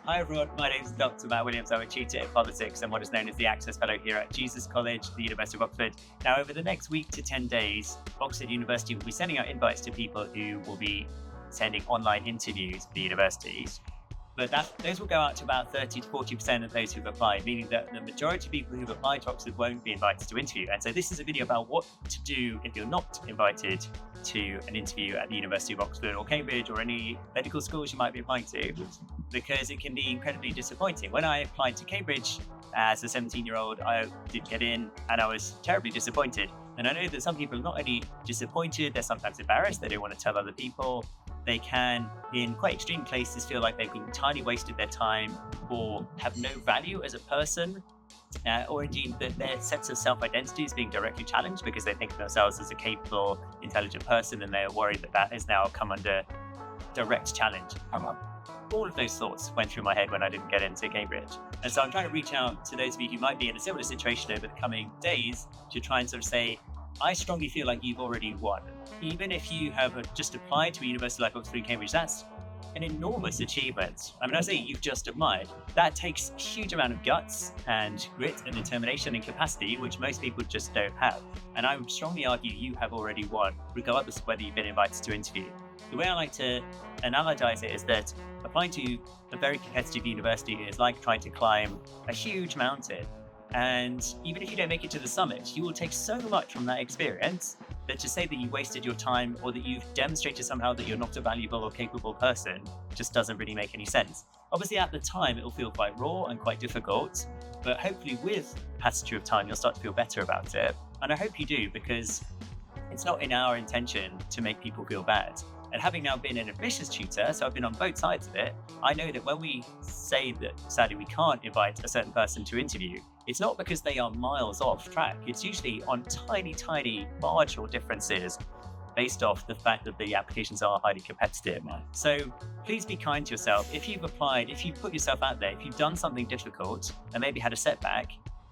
Hi everyone, my name is Dr. Matt Williams. I'm a tutor in politics and what is known as the Access Fellow here at Jesus College, the University of Oxford. Now, over the next week to 10 days, Oxford University will be sending out invites to people who will be sending online interviews for the universities. But those will go out to about 30 to 40% of those who've applied, meaning that the majority of people who've applied to Oxford won't be invited to interview. And so this is a video about what to do if you're not invited to an interview at the University of Oxford or Cambridge or any medical schools you might be applying to, because it can be incredibly disappointing. When I applied to Cambridge as a 17-year-old, I didn't get in and I was terribly disappointed. And I know that some people are not only disappointed, they're sometimes embarrassed, they don't want to tell other people. They can, in quite extreme cases, feel like they've entirely wasted their time or have no value as a person, or indeed that their sense of self-identity is being directly challenged because they think of themselves as a capable, intelligent person and they're worried that that has now come under direct challenge. All of those thoughts went through my head when I didn't get into Cambridge. And so I'm trying to reach out to those of you who might be in a similar situation over the coming days to try and sort of say, I strongly feel like you've already won. Even if you have just applied to a university like Oxford and Cambridge, that's an enormous achievement. I mean, I say you've just applied. That takes a huge amount of guts and grit and determination and capacity, which most people just don't have. And I would strongly argue you have already won, regardless of whether you've been invited to interview. The way I like to analogize it is that applying to a very competitive university is like trying to climb a huge mountain. And even if you don't make it to the summit, you will take so much from that experience that to say that you wasted your time or that you've demonstrated somehow that you're not a valuable or capable person just doesn't really make any sense. Obviously, at the time, it will feel quite raw and quite difficult, but hopefully with passage of time, you'll start to feel better about it. And I hope you do, because it's not in our intention to make people feel bad. And having now been an admissions tutor, so I've been on both sides of it, I know that when we say that sadly we can't invite a certain person to interview, it's not because they are miles off track. It's usually on tiny marginal differences based off the fact that the applications are highly competitive. So please be kind to yourself. If you've applied, if you've put yourself out there, if you've done something difficult and maybe had a setback,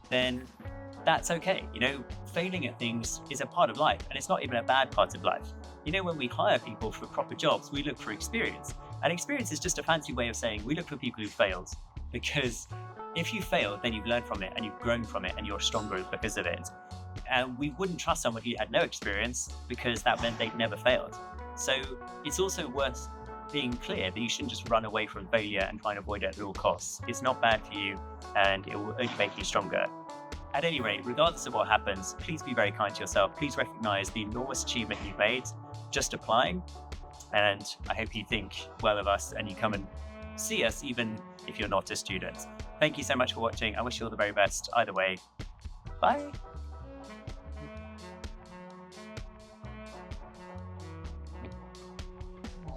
then that's okay. Failing at things is a part of life, and it's not even a bad part of life. When we hire people for proper jobs, we look for experience. And experience is just a fancy way of saying we look for people who failed. Because if you failed, then you've learned from it and you've grown from it and you're stronger because of it. And we wouldn't trust someone who had no experience because that meant they'd never failed. So it's also worth being clear that you shouldn't just run away from failure and try and avoid it at all costs. It's not bad for you and it will only make you stronger. At any rate, regardless of what happens, please be very kind to yourself. Please recognize the enormous achievement you've made just applying. And I hope you think well of us and you come and see us even if you're not a student. Thank you so much for watching. I wish you all the very best either way. Bye.